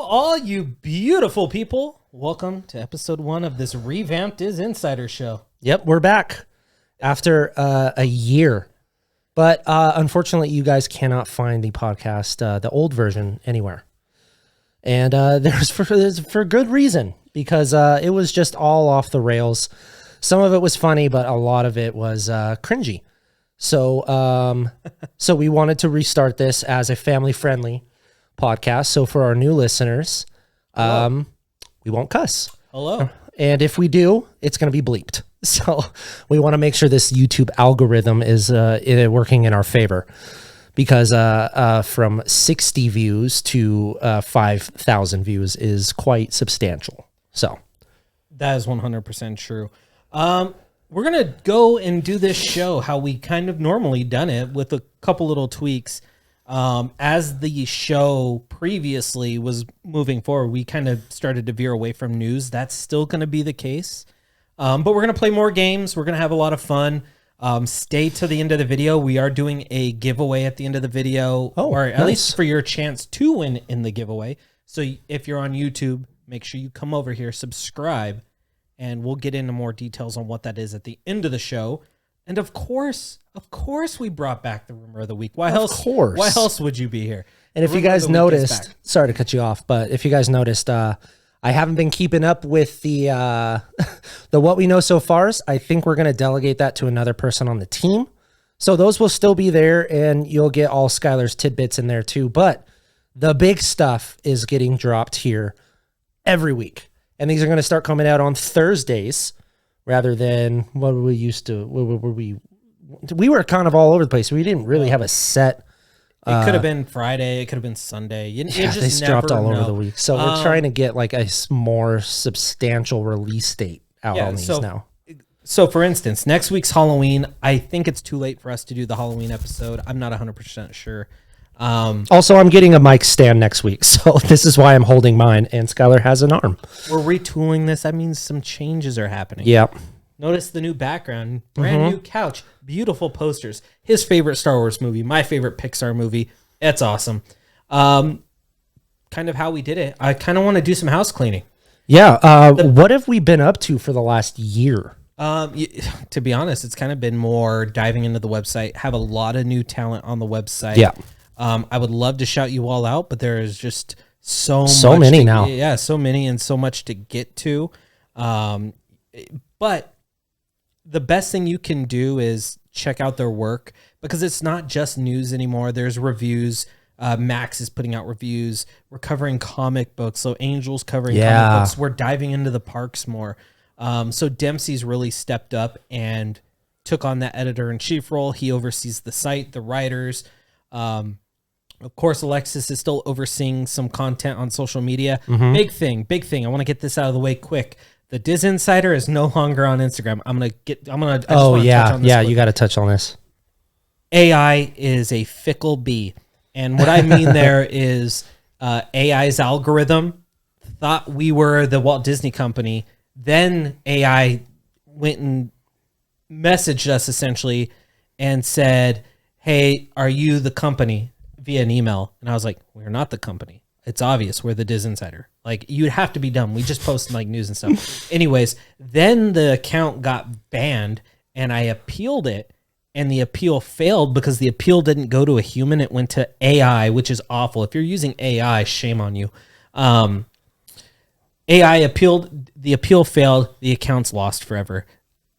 all you beautiful people. Welcome to episode 1 of this revamped Disinsider Show. Yep, we're back after a year. But unfortunately, you guys cannot find the podcast, the old version, anywhere. And there's for good reason, because it was just all off the rails. Some of it was funny, but a lot of it was cringy. So we wanted to restart this as a family-friendly podcast. So for our new listeners, we won't cuss. Hello. And if we do, it's going to be bleeped. So we want to make sure this YouTube algorithm is working in our favor, because from 60 views to 5,000 views is quite substantial. So that is 100% true. We're going to go and do this show how we kind of normally done it, with a couple little tweaks. As the show previously was moving forward, we kind of started to veer away from news. That's still going to be the case. But we're going to play more games. We're going to have a lot of fun. Stay to the end of the video. We are doing a giveaway at the end of the video, or at least for your chance to win in the giveaway. So if you're on YouTube, make sure you come over here, subscribe, and we'll get into more details on what that is at the end of the show. And of course, we brought back the rumor of the week. Why else would you be here? And if you guys noticed, sorry to cut you off, but if you guys noticed, I haven't been keeping up with the what we know so far. I think we're going to delegate that to another person on the team. So those will still be there, and you'll get all Skyler's tidbits in there too. But the big stuff is getting dropped here every week. And these are going to start coming out on Thursdays, rather than what we used to. We were kind of all over the place. We didn't really have a set. It could have been Friday. It could have been Sunday. You just they dropped all over the week. So we're trying to get like a more substantial release date out on these now. So for instance, next week's Halloween, I think it's too late for us to do the Halloween episode. I'm not 100% sure. Also, I'm getting a mic stand next week, so this is why I'm holding mine, and Skyler has an arm. We're retooling this. That means some changes are happening. Yep. Notice the new background, brand new couch, beautiful posters. His favorite Star Wars movie, my favorite Pixar movie. It's awesome. Kind of how we did it. I kind of want to do some house cleaning. Yeah. What have we been up to for the last year? To be honest, it's kind of been more diving into the website. Have a lot of new talent on the website. Yeah. I would love to shout you all out, but there is just so many now. Yeah, so many and so much to get to. But the best thing you can do is check out their work, because it's not just news anymore. There's reviews. Max is putting out reviews. We're covering comic books. So Angel's covering comic books. We're diving into the parks more. So Dempsey's really stepped up and took on that editor-in-chief role. He oversees the site, the writers. Of course, Alexis is still overseeing some content on social media. Big thing. I want to get this out of the way quick. The Disinsider is no longer on Instagram. You got to touch on this. AI is a fickle bee. And what I mean there is AI's algorithm thought we were the Walt Disney Company. Then AI went and messaged us essentially and said, "Hey, are you the company?" via an email. And I was like, "We're not the company. It's obvious we're the Disinsider. Like, you'd have to be dumb. We just post like news and stuff." Anyways, then the account got banned, and I appealed it, and the appeal failed because the appeal didn't go to a human. It went to AI, which is awful. If you're using AI, shame on you. AI appealed, the appeal failed, the account's lost forever.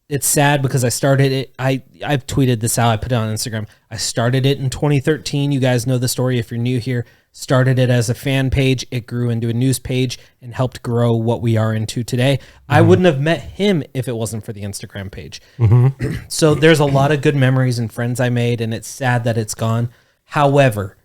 It's sad because I started it. I've tweeted this out. I put it on Instagram. I started it in 2013. You guys know the story if you're new here. Started it as a fan page. It grew into a news page and helped grow what we are into today. I wouldn't have met him if it wasn't for the Instagram page. So there's a lot of good memories and friends I made, and it's sad that it's gone. However,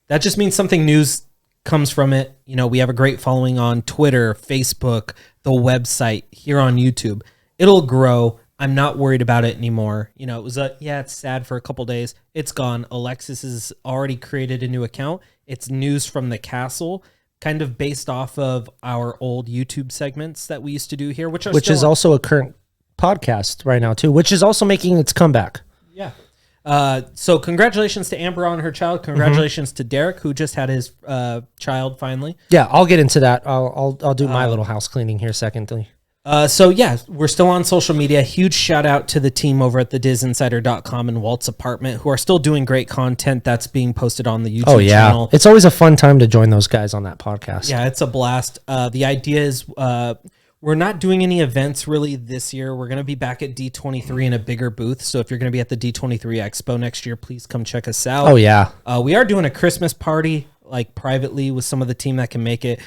that just means something news comes from it. You know, we have a great following on Twitter, Facebook, the website, here on YouTube. It'll grow. I'm not worried about it anymore. You know, it was it's sad for a couple days. It's gone. Alexis has already created a new account. It's News from the Castle, kind of based off of our old YouTube segments that we used to do here, which is also a current podcast right now too, which is also making its comeback. Yeah. So congratulations to Amber on her child. Congratulations to Derek, who just had his child finally. Yeah, I'll get into that. I'll do my little house cleaning here secondly. So yeah, we're still on social media. Huge shout out to the team over at the disinsider.com and Walt's apartment, who are still doing great content that's being posted on the YouTube channel. It's always a fun time to join those guys on that podcast. Yeah, it's a blast. The idea is we're not doing any events really this year. We're going to be back at D23 in a bigger booth. So if you're going to be at the D23 Expo next year, please come check us out. Oh yeah. We are doing a Christmas party, like privately with some of the team that can make it.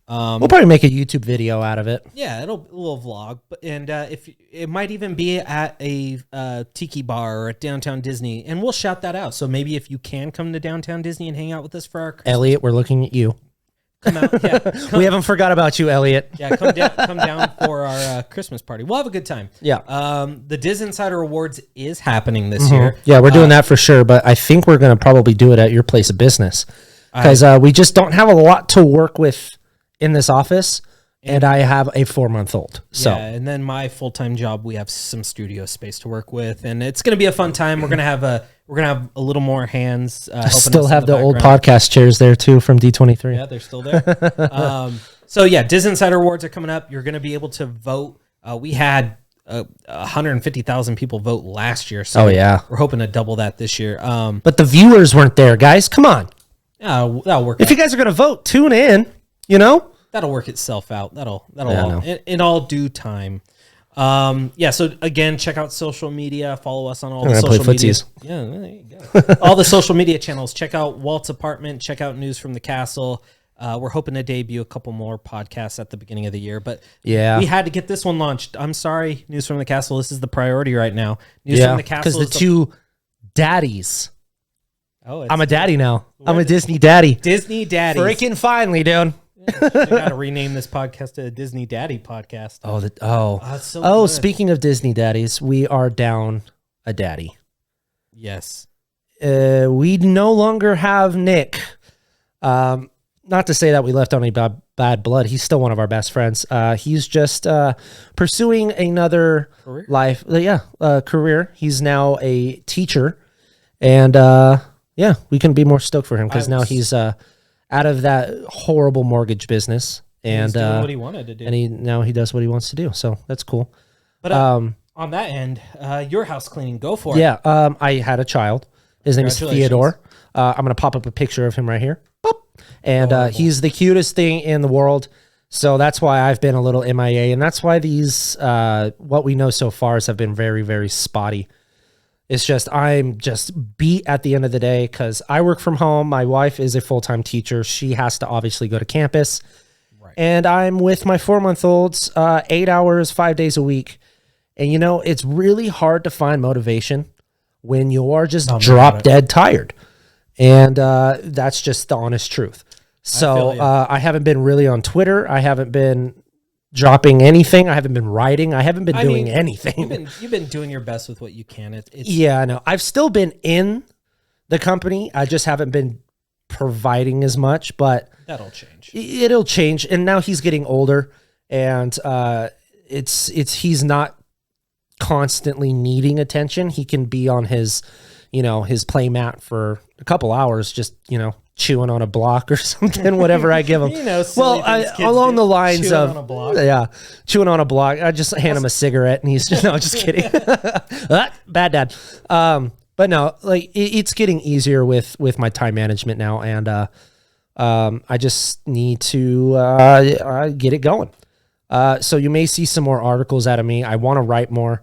We'll probably make a YouTube video out of it. Yeah, a little vlog, and if it might even be at a tiki bar or at Downtown Disney, and we'll shout that out. So maybe if you can come to Downtown Disney and hang out with us for our Christmas, Elliot, we're looking at you. Come out, yeah. We haven't forgot about you, Elliot. Yeah, come down for our Christmas party. We'll have a good time. Yeah. The Disinsider Awards is happening this year. Yeah, we're doing that for sure, but I think we're going to probably do it at your place of business because we just don't have a lot to work with in this office, and I have a 4-month-old. So, yeah, and then my full-time job, we have some studio space to work with, and it's going to be a fun time. We're gonna have a little more hands. I still have the old podcast chairs there too from D23. Yeah, they're still there. So yeah, Disinsider Awards are coming up. You're going to be able to vote. We had 150,000 people vote last year, so we're hoping to double that this year. But the viewers weren't there, guys. Come on. Yeah, that'll work. If you guys are going to vote, tune in. You know, that'll work itself out. That'll in all due time. Yeah. So again, check out social media. Follow us on all the social media. Yeah, there you go. All the social media channels. Check out Walt's apartment. Check out News from the Castle. We're hoping to debut a couple more podcasts at the beginning of the year, but we had to get this one launched. I'm sorry, News from the Castle. This is the priority right now. News from the Castle because the two daddies. Oh, I'm a daddy now. I'm a Disney daddy. Disney daddy. Freaking finally, dude. I got to rename this podcast to a Disney Daddy podcast. Speaking of Disney daddies, we are down a daddy. Yes. We no longer have Nick. Not to say that we left on any bad blood. He's still one of our best friends. He's just pursuing another career. He's now a teacher, and we couldn't be more stoked for him because now he's out of that horrible mortgage business, and he's doing what he wanted to do, and now he does what he wants to do. So that's cool. But on that end, your house cleaning, go for it. Yeah, I had a child. His name is Theodore. I'm gonna pop up a picture of him right here. Pop. And he's the cutest thing in the world. So that's why I've been a little MIA, and that's why these what we know so far have been very, very spotty. It's just, I'm just beat at the end of the day because I work from home. My wife is a full-time teacher. She has to obviously go to campus. Right. And I'm with my 4-month-olds 8 hours, 5 days a week. And, it's really hard to find motivation when you are just drop dead tired. And that's just the honest truth. So I haven't been really on Twitter. I haven't been dropping anything. I haven't been writing. I haven't been doing anything. You've been doing your best with what you can. Yeah, I know. I've still been in the company. I just haven't been providing as much, but that'll change. It'll change. And now he's getting older, and he's not constantly needing attention. He can be on his play mat for a couple hours, just, chewing on a block or something, whatever I give him. Along the lines of chewing on a block. I just hand him a cigarette, and he's just just kidding. Bad dad. But no, like it's getting easier with my time management now, and I just need to get it going. So you may see some more articles out of me. I want to write more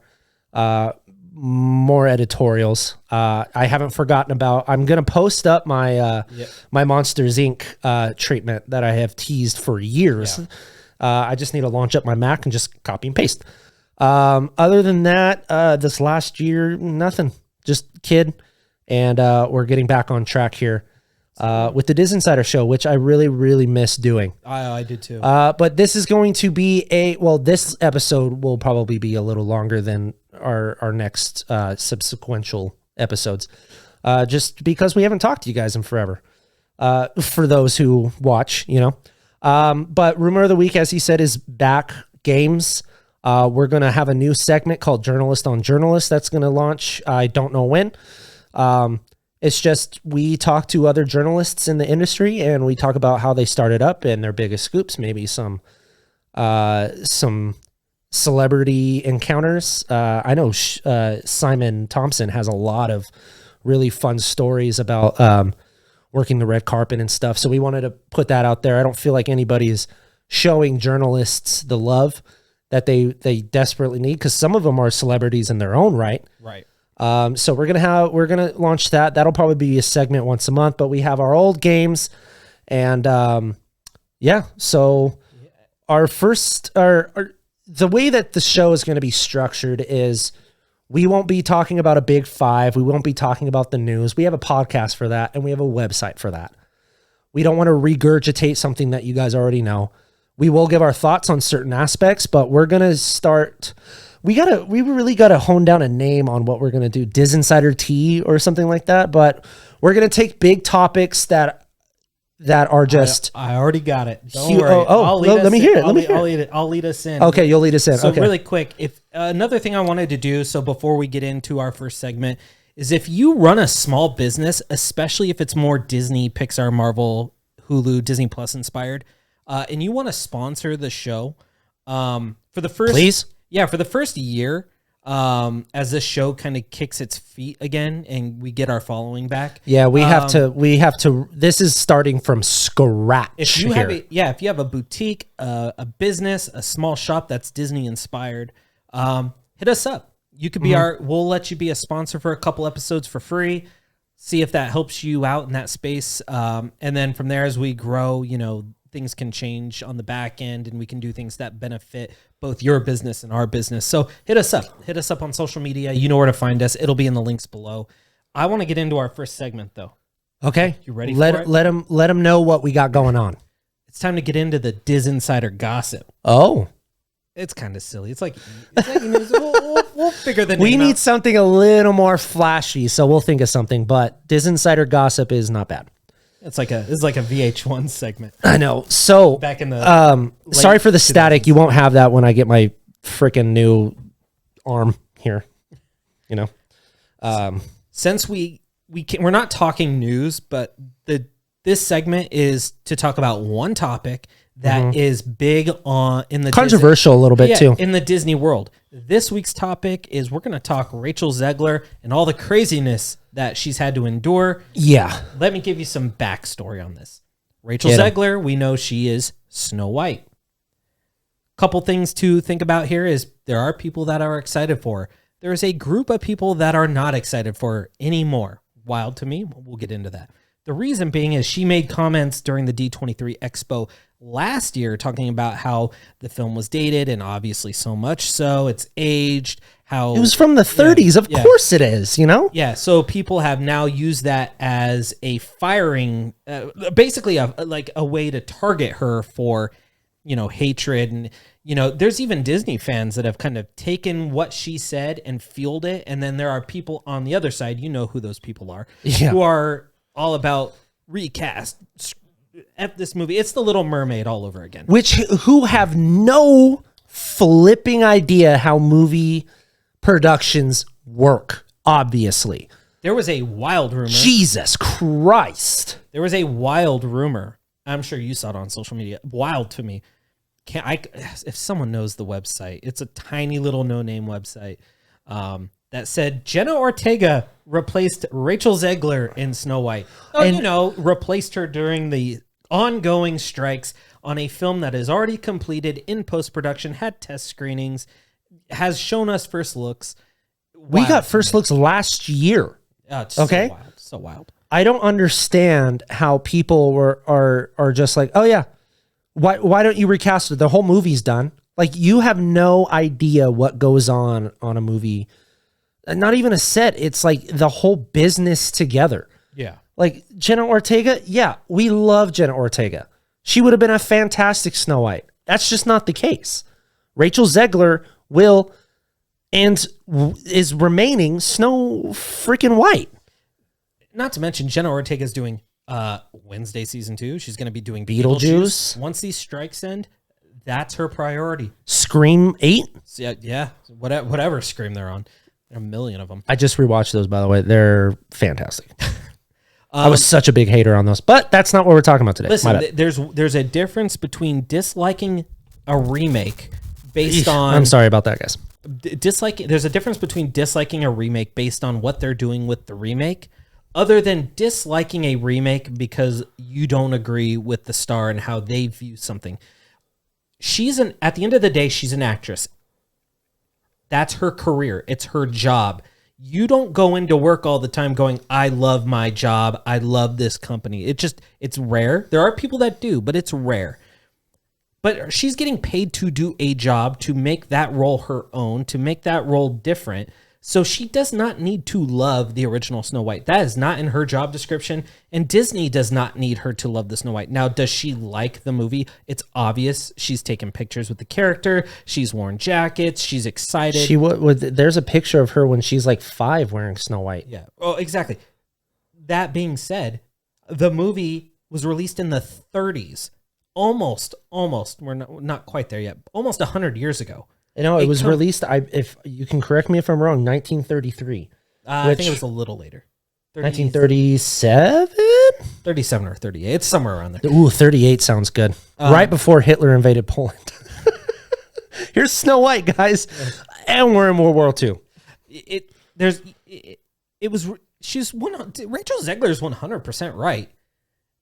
editorials. I haven't forgotten about. I'm gonna post up my my Monsters Inc. Treatment that I have teased for years. I just need to launch up my Mac and just copy and paste. Other than that, this last year, nothing. Just kid, and we're getting back on track here with the Disinsider Show, which I really, really miss doing. I did too. But this is going to be this episode will probably be a little longer than our next subsequential episodes, just because we haven't talked to you guys in forever. For those who watch, but Rumor of the Week, as he said, is back. Games. We're going to have a new segment called Journalist on Journalist that's going to launch. I don't know when. It's just we talk to other journalists in the industry and we talk about how they started up and their biggest scoops, maybe some celebrity encounters. I know Simon Thompson has a lot of really fun stories about working the red carpet and stuff. So we wanted to put that out there. I don't feel like anybody's showing journalists the love that they desperately need, because some of them are celebrities in their own right. Right. So we're gonna launch that. That'll probably be a segment once a month. But we have our old games, and So our the way that the show is going to be structured is we won't be talking about a big five. We won't be talking about the news. We have a podcast for that, and we have a website for that. We don't want to regurgitate something that you guys already know. We will give our thoughts on certain aspects, but we're going to start. We really got to hone down a name on what we're going to do. Disinsider Tea or something like that. But we're going to take big topics that are just. I already got it. Don't worry. Let me hear it. I'll lead us in. Okay, you'll lead us in. So okay. Really quick, if another thing I wanted to do, so before we get into our first segment, is if you run a small business, especially if it's more Disney, Pixar, Marvel, Hulu, Disney Plus inspired, and you want to sponsor the show, for the first, please, for the first year, as this show kind of kicks its feet again and we get our following back. Yeah, we have to. This is starting from scratch. If you have a boutique, a business, a small shop that's Disney inspired, hit us up. You could be we'll let you be a sponsor for a couple episodes for free. See if that helps you out in that space. And then from there, as we grow, things can change on the back end and we can do things that benefit both your business and our business. So hit us up on social media. You know where to find us. It'll be in the links below. I want to get into our first segment though. Okay. You ready for it? Let them know what we got going on. It's time to get into the Disinsider gossip. Oh, it's kind of silly. It's like we'll figure the name We need out. something a little more flashy, so we'll think of something, but Disinsider gossip is not bad. It's like a VH1 segment. I know. So Back in the sorry for the static. You won't have that when I get my freaking new arm here. Since we're not talking news, but this segment is to talk about one topic that is big in the controversial a little bit too in the Disney world. This week's topic is we're going to talk Rachel Zegler and all the craziness that she's had to endure. Yeah. Let me give you some backstory on this. Rachel Zegler, we know she is Snow White. Couple things to think about here is there are people that are excited for her. There is a group of people that are not excited for her anymore. Wild to me. We'll get into that. The reason being is she made comments during the D23 Expo last year talking about how the film was dated, and obviously so much so it's aged. How it was from the 30s. Of course it is, Yeah, so people have now used that as a firing, basically a way to target her for, hatred. And, there's even Disney fans that have kind of taken what she said and fueled it. And then there are people on the other side, who those people are, who are all about recast, F this movie. It's the Little Mermaid all over again. Who have no flipping idea how movie productions work, obviously. There was a wild rumor. Jesus Christ. There was a wild rumor. I'm sure you saw it on social media. Wild to me. If someone knows the website, it's a tiny little no-name website that said Jenna Ortega replaced Rachel Zegler in Snow White. Replaced her during the ongoing strikes on a film that is already completed in post-production, had test screenings, has shown us first looks. We got first looks last year. Okay. So wild. I don't understand how people are just like, oh yeah, why don't you recast it? The whole movie's done. Like, you have no idea what goes on a movie. Not even a set. It's like the whole business together. Yeah. Like Jenna Ortega. Yeah, we love Jenna Ortega. She would have been a fantastic Snow White. That's just not the case. Rachel Zegler will and is remaining Snow freaking White. Not to mention Jenna Ortega is doing Wednesday season 2. She's going to be doing Beetlejuice. Once these strikes end, that's her priority. Scream 8. Yeah, whatever Scream they're on. A million of them. I just rewatched those, by the way. They're fantastic. I was such a big hater on those, but that's not what we're talking about today. Listen, there's a difference between disliking a remake based on... I'm sorry about that, guys. There's a difference between disliking a remake based on what they're doing with the remake, other than disliking a remake because you don't agree with the star and how they view something. At the end of the day, she's an actress. That's her career. It's her job. You don't go into work all the time going, I love my job. I love this company. It's rare. There are people that do, but it's rare. But she's getting paid to do a job, to make that role her own, to make that role different. So she does not need to love the original Snow White. That is not in her job description. And Disney does not need her to love the Snow White. Now, does she like the movie? It's obvious. She's taken pictures with the character. She's worn jackets. She's excited. There's a picture of her when she's like 5 wearing Snow White. Yeah. Oh, exactly. That being said, the movie was released in the 30s. Almost. We're not quite there yet. Almost 100 years ago. It was released, if you can correct me if I'm wrong, 1933. I think it was a little later. 1937? 37 or 38. It's somewhere around there. Ooh, 38 sounds good. Right before Hitler invaded Poland. Here's Snow White, guys. And we're in World War II. Rachel Zegler is 100% right.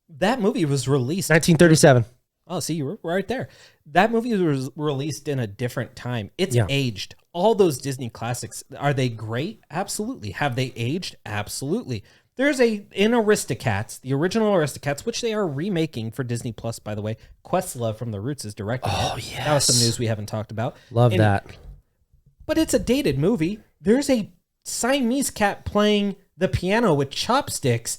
That movie was released 1937. Oh, see, you were right there. That movie was released in a different time. It's aged. All those Disney classics, are they great? Absolutely. Have they aged? Absolutely. There's in Aristocats, the original Aristocats, which they are remaking for Disney Plus, by the way. Questlove from The Roots is directing it. Oh, yes. That was some news we haven't talked about. Love that. But it's a dated movie. There's a Siamese cat playing the piano with chopsticks.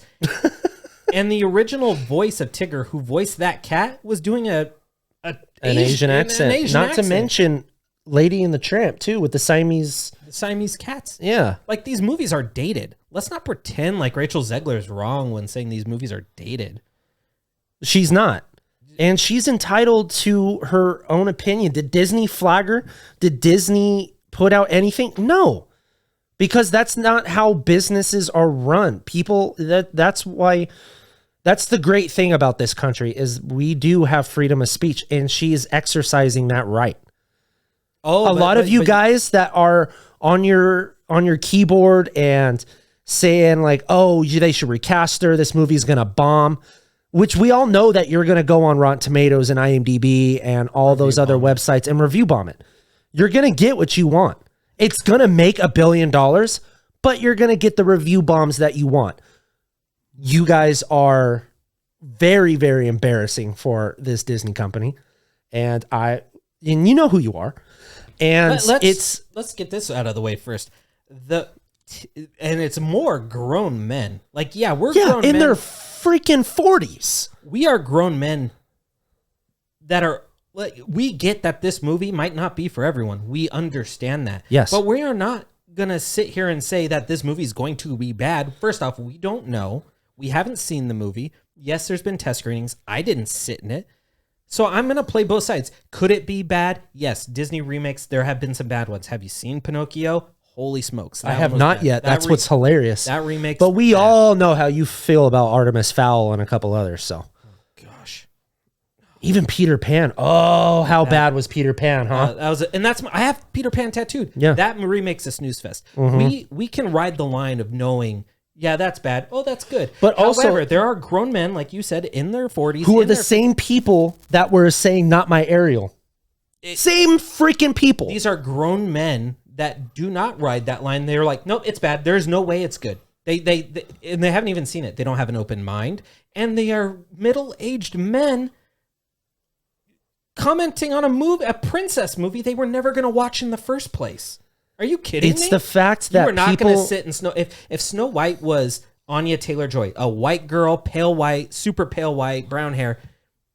And the original voice of Tigger, who voiced that cat, was doing an Asian accent. Not to mention Lady and the Tramp, too, with the Siamese cats. Yeah. Like, these movies are dated. Let's not pretend like Rachel Zegler is wrong when saying these movies are dated. She's not. And she's entitled to her own opinion. Did Disney flag her? Did Disney put out anything? No. Because that's not how businesses are run. That's why... That's the great thing about this country is we do have freedom of speech, and she is exercising that right. A lot of you guys that are on your keyboard and saying like, "Oh, they should recast her. This movie's gonna bomb," which we all know that you're gonna go on Rotten Tomatoes and IMDb and all those other websites and review bomb it. You're gonna get what you want. It's gonna make $1 billion, but you're gonna get the review bombs that you want. You guys are very, very embarrassing for this Disney company. And you know who you are. And let's get this out of the way first. And it's more grown men. Like, we're grown men. In their freaking 40s. We are grown men that are, like, we get that this movie might not be for everyone. We understand that. Yes. But we are not going to sit here and say that this movie is going to be bad. First off, we don't know. We haven't seen the movie. Yes, there's been test screenings. I didn't sit in it. So I'm going to play both sides. Could it be bad? Yes. Disney remakes, there have been some bad ones. Have you seen Pinocchio? Holy smokes. I have not yet. That's what's hilarious. That remake. But we all know how you feel about Artemis Fowl and a couple others. So, gosh. Even Peter Pan. Oh, how bad was Peter Pan, huh? I have Peter Pan tattooed. Yeah. That remake's a snooze fest. Mm-hmm. We can ride the line of knowing, that's bad. Oh, that's good. But however, also, there are grown men, like you said, in their 40s. Who are the same people that were saying, not my Ariel. Same freaking people. These are grown men that do not ride that line. They're like, nope, it's bad. There's no way it's good. They haven't even seen it. They don't have an open mind. And they are middle-aged men commenting on a princess movie they were never going to watch in the first place. Are you kidding me? It's the fact that you are not going to sit and if Snow White was Anya Taylor-Joy, a white girl, pale white, super pale white, brown hair,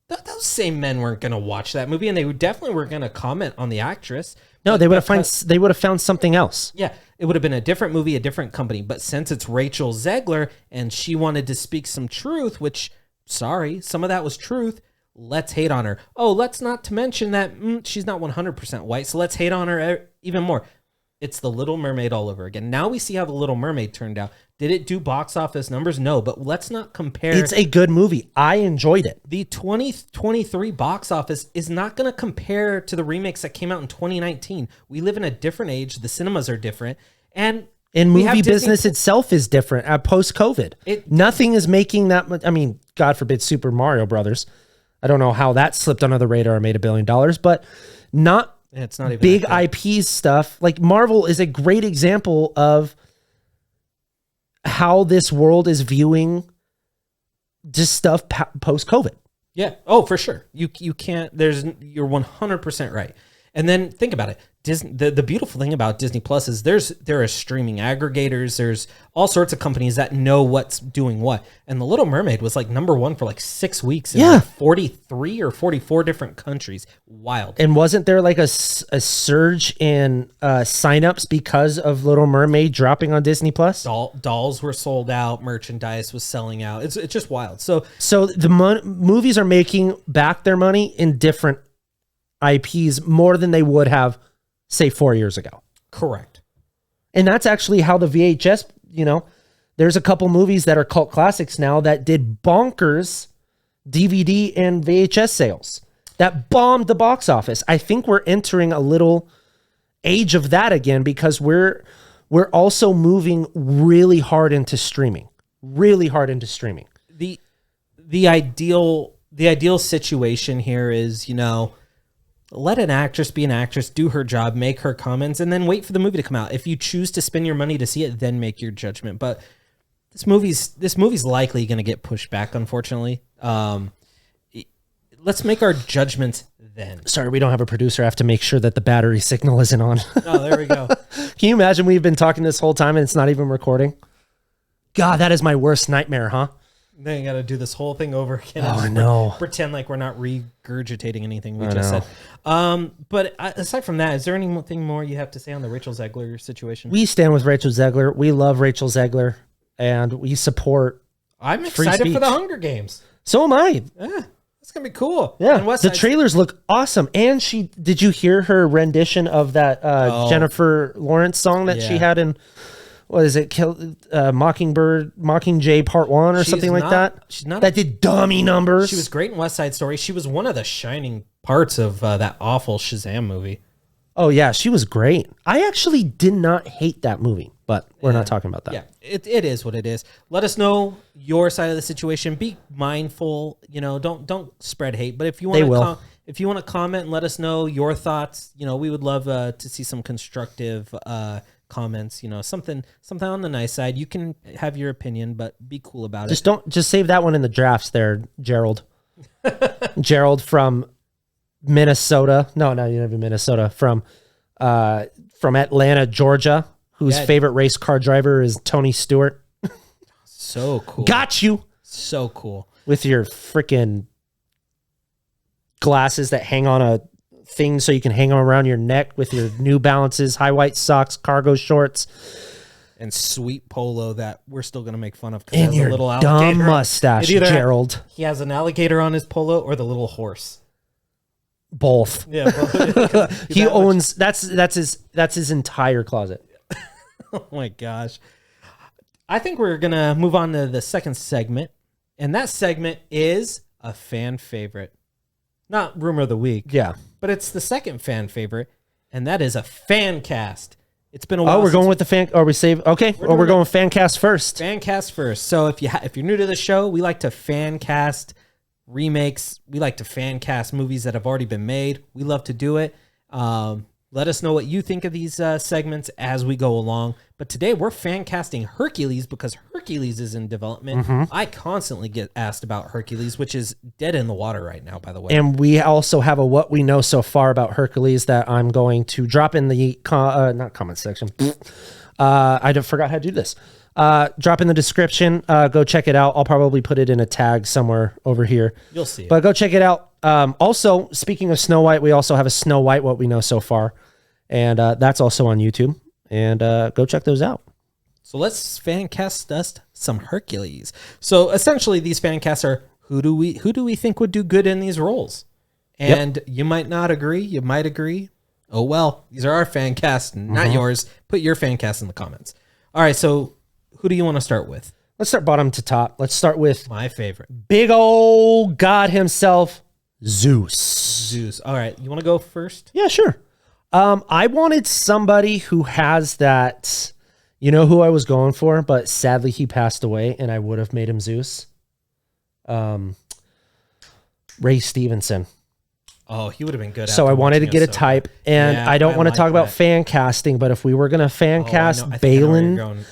those same men weren't going to watch that movie, and they definitely were going to comment on the actress. No, they would have found something else. Yeah, it would have been a different movie, a different company. But since it's Rachel Zegler and she wanted to speak some truth, which, sorry, some of that was truth. Let's hate on her. Oh, let's not to mention that she's not 100% white, so let's hate on her even more. It's The Little Mermaid all over again. Now we see how The Little Mermaid turned out. Did it do box office numbers? No, but let's not compare. It's a good movie. I enjoyed it. The 2023 box office is not going to compare to the remakes that came out in 2019. We live in a different age. The cinemas are different. And movie business itself is different post-COVID. Nothing is making that much. I mean, God forbid Super Mario Brothers. I don't know how that slipped under the radar and made $1 billion, but it's not even big IP stuff. Like Marvel is a great example of how this world is viewing just stuff post-COVID. Yeah. Oh, for sure. You can't. You're 100% right. And then think about it. The beautiful thing about Disney Plus is there are streaming aggregators. There's all sorts of companies that know what's doing what. And The Little Mermaid was like #1 for like 6 weeks in like 43 or 44 different countries. Wild. And wasn't there like a surge in signups because of Little Mermaid dropping on Disney Plus? Dolls were sold out. Merchandise was selling out. It's just wild. So the movies are making back their money in different IPs more than they would have, say, 4 years ago. Correct. And that's actually how the VHS, there's a couple movies that are cult classics now that did bonkers DVD and VHS sales that bombed the box office. I think we're entering a little age of that again because we're also moving really hard into streaming. The ideal situation here is, let an actress be an actress, do her job, make her comments, and then wait for the movie to come out. If you choose to spend your money to see it, then make your judgment. But this movie's likely going to get pushed back, unfortunately. Let's make our judgments then. Sorry, we don't have a producer. I have to make sure that the battery signal isn't on. Oh, there we go. Can you imagine we've been talking this whole time and it's not even recording? God, that is my worst nightmare, huh? Then you got to do this whole thing over again. Oh, no. Pretend like we're not regurgitating anything we just said. But aside from that, is there anything more you have to say on the Rachel Zegler situation? We stand with Rachel Zegler. We love Rachel Zegler, and we support I'm excited for the Hunger Games. So am I. Yeah, it's going to be cool. Yeah, the trailers look awesome. And did you hear her rendition of that Jennifer Lawrence song that she had in... What is it? Mockingjay Part 1 or something like that? That did dummy numbers. She was great in West Side Story. She was one of the shining parts of that awful Shazam movie. Oh, yeah. She was great. I actually did not hate that movie, but we're not talking about that. Yeah, it is what it is. Let us know your side of the situation. Be mindful. Don't spread hate. But if you want to comment and let us know your thoughts, we would love to see some constructive comments, something on the nice side. You can have your opinion, but be cool about it. Just save that one in the drafts there, Gerald. Gerald from Minnesota. No, you live in Minnesota. From Atlanta, Georgia, whose favorite race car driver is Tony Stewart. So cool. Got you. So cool. With your freaking glasses that hang on a thing so you can hang them around your neck with your New Balances, high white socks, cargo shorts, and sweet polo that we're still going to make fun of. And your little dumb mustache, Gerald. He has an alligator on his polo or the little horse. Both. Yeah, both. He owns that's his entire closet. Oh my gosh. I think we're going to move on to the second segment, and that segment is a fan favorite. Not rumor of the week. Yeah. But it's the second fan favorite, and that is a fan cast. It's been a while. Oh, we're going with the fan. Or we save. Okay. We're going fan cast first. Fan cast first. So if you're new to the show, we like to fan cast remakes. We like to fan cast movies that have already been made. We love to do it. Let us know what you think of these segments as we go along. But today we're fan casting Hercules because Hercules is in development. Mm-hmm. I constantly get asked about Hercules, which is dead in the water right now, by the way. And we also have a what we know so far about Hercules that I'm going to drop in the not comment section. I forgot how to do this. Drop in the description. Go check it out. I'll probably put it in a tag somewhere over here. You'll see it. But go check it out. Also, speaking of Snow White, we also have a Snow White what we know so far. And that's also on YouTube. And go check those out. So let's fan cast us some Hercules. So essentially, these fan casts are who do we think would do good in these roles? And you might not agree. You might agree. Oh, well, these are our fan casts, not yours. Put your fan cast in the comments. All right, so who do you want to start with? Let's start bottom to top. Let's start with my favorite. Big old God himself, Zeus. Zeus. All right, you want to go first? Yeah, sure. I wanted somebody who has that, you know who I was going for, but sadly he passed away and I would have made him Zeus. Ray Stevenson. Oh, he would have been good. So I wanted to get a type, and I don't want to talk about fan casting, but if we were going to fan cast Balin,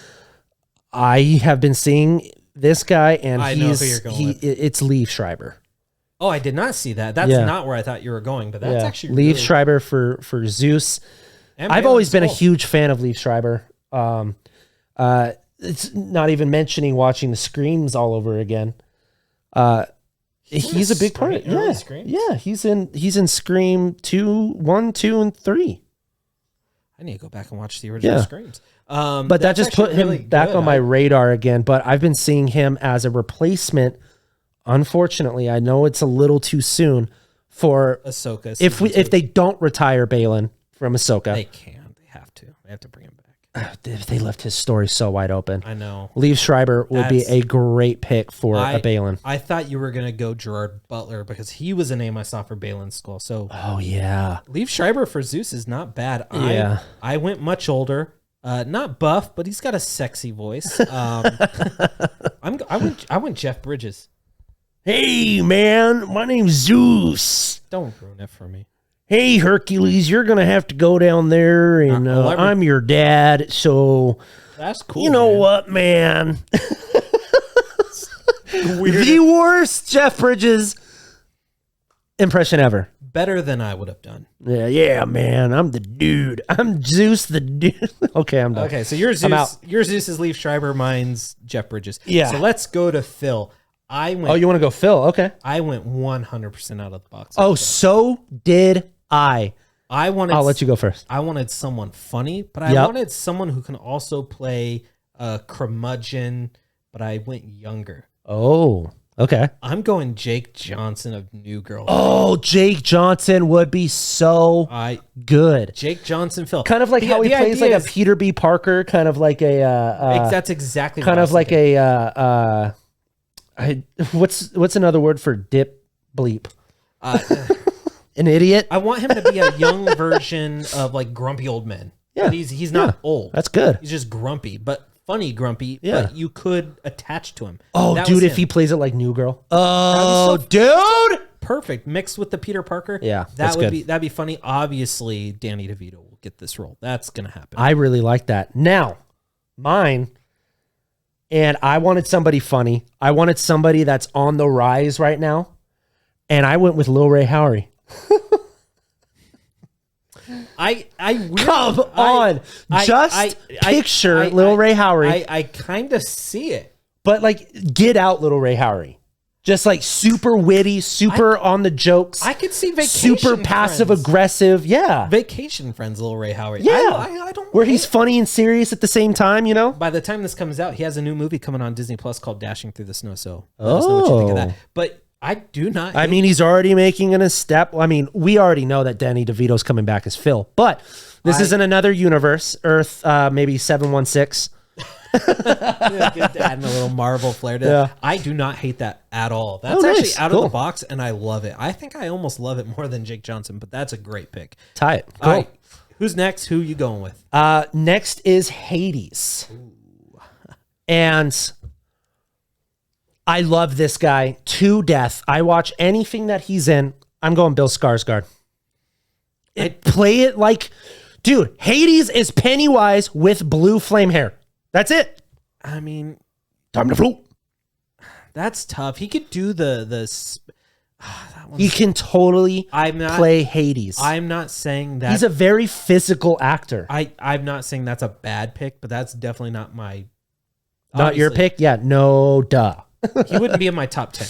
I have been seeing this guy, and it's Liev Schreiber. Oh, I did not see that. That's not where I thought you were going, but that's actually Liev Schreiber for Zeus. I've always been a huge fan of Liev Schreiber. It's not even mentioning watching the Screams all over again. He's a big part. Yeah. He's in Scream 2, 1, 2, and 3. I need to go back and watch the original Screams. But that just put him back on my radar again. But I've been seeing him as a replacement. Unfortunately, I know it's a little too soon for Ahsoka. If they don't retire Balin from Ahsoka, they can. They have to. They have to bring him back. They left his story so wide open. I know. Liev Schreiber would be a great pick for a Balin. I thought you were gonna go Gerard Butler because he was a name I saw for Balin's skull. So Liev Schreiber for Zeus is not bad. I went much older. Not buff, but he's got a sexy voice. I went Jeff Bridges. Hey man, my name's Zeus. Don't ruin it for me. Hey Hercules, you're gonna have to go down there, and I'm your dad. So that's cool. You know what, man? The worst Jeff Bridges impression ever. Better than I would have done. Yeah, man. I'm the dude. I'm Zeus, the dude. Okay, I'm done. Okay, so your Zeus is Liev Schreiber. Mine's Jeff Bridges. Yeah. So let's go to Phil. You want to go Phil? Okay. I went 100% out of the box. Oh, so did I. I'll let you go first. I wanted someone funny, but I wanted someone who can also play a curmudgeon, but I went younger. Oh, okay. I'm going Jake Johnson of New Girl. Oh, Jake Johnson would be so good. Jake Johnson, Phil. Kind of like how he plays like a Peter B. Parker, kind of like a... that's exactly kind of like a... what's another word for dip bleep? An idiot. I want him to be a young version of like grumpy old men. Yeah, but he's not old. That's good. He's just grumpy, but funny grumpy. Yeah, but you could attach to him. Oh, dude, if he plays it like New Girl. Oh, dude, perfect. Mixed with the Peter Parker. Yeah, that'd be funny. Obviously, Danny DeVito will get this role. That's gonna happen. I really like that. Now, mine. And I wanted somebody funny. I wanted somebody that's on the rise right now. And I went with Lil Ray Howery. Come on. Picture Lil Ray Howery. I kind of see it. But like, get out Lil Ray Howery. Just like super witty, super on the jokes. I could see Vacation super passive aggressive. Yeah. Vacation Friends, Lil Ray Howery. Yeah. I don't where he's funny and serious at the same time, you know? By the time this comes out, he has a new movie coming on Disney Plus called Dashing Through the Snow. So let us know what you think of that. But I do not. I mean, he's already making a step. I mean, we already know that Danny DeVito's coming back as Phil, but this is in another universe, Earth, maybe 716. Adding a little Marvel flair to it. I do not hate that at all. That's actually out of the box, and I love it. I think I almost love it more than Jake Johnson, but that's a great pick. Tie it. Cool. All right. Who's next? Who are you going with? Next is Hades. Ooh. And I love this guy to death. I watch anything that he's in. I'm going Bill Skarsgård. Play it like... Dude, Hades is Pennywise with blue flame hair. That's it. I mean, time to float. That's tough. He could do he can totally play Hades. I'm not saying that he's a very physical actor. I'm not saying that's a bad pick, but that's definitely not my. Not your pick? Yeah, no, duh. He wouldn't be in my top 10.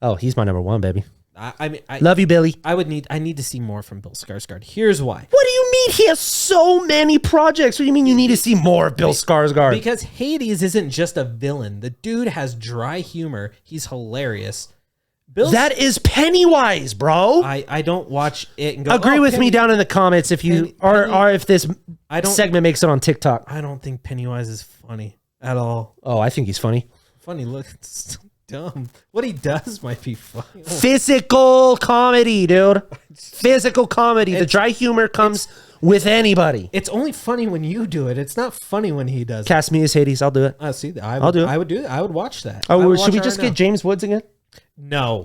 Oh, he's my number one, baby. I mean, love you, Billy. I need to see more from Bill Skarsgård. Here's why. What do you mean? He has so many projects. What do you mean you need to see more of Bill Skarsgård? Because Hades isn't just a villain. The dude has dry humor. He's hilarious. That is Pennywise, bro. I don't watch it and go, agree with me down in the comments if you or if this segment makes it on TikTok. I don't think Pennywise is funny at all. Oh, I think he's funny. Funny, look, it's so dumb. What he does might be funny. Physical comedy, dude. Physical comedy. The dry humor comes with anybody. It's only funny when you do it. It's not funny when he does. Cast me as Hades. I'll do it. See, I'll do it. I would do it. I would watch that. Oh, should we just get James Woods again? No.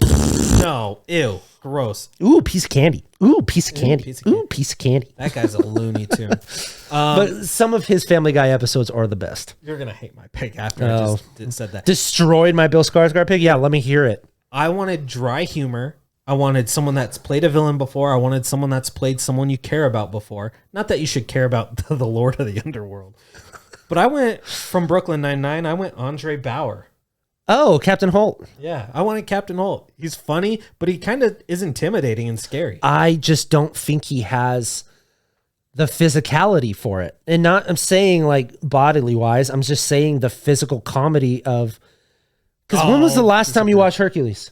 Ew. Gross. Ooh, piece of candy. Ooh, piece of candy. Ooh, piece of candy. That guy's a Looney Tune. But some of his Family Guy episodes are the best. You're going to hate my pick after I just said that. Destroyed my Bill Skarsgård pick? Yeah, let me hear it. I wanted dry humor. I wanted someone that's played a villain before. I wanted someone that's played someone you care about before. Not that you should care about the Lord of the Underworld. But I went from Brooklyn Nine-Nine. I went Andre Bauer. Oh, Captain Holt. Yeah, I wanted Captain Holt. He's funny, but he kind of is intimidating and scary. I just don't think he has the physicality for it. And I'm saying like bodily wise, I'm just saying the physical comedy of... Because when was the last time you watched Hercules?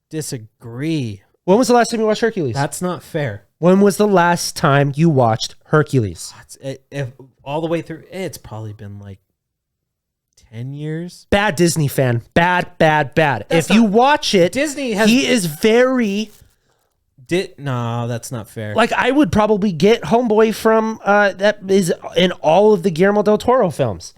Disagree. When was the last time you watched Hercules? That's not fair. When was the last time you watched Hercules? If all the way through, it's probably been like 10 years. Bad Disney fan. Bad. If you watch it, he is very... No, that's not fair. Like, I would probably get Homeboy from... that is in all of the Guillermo del Toro films.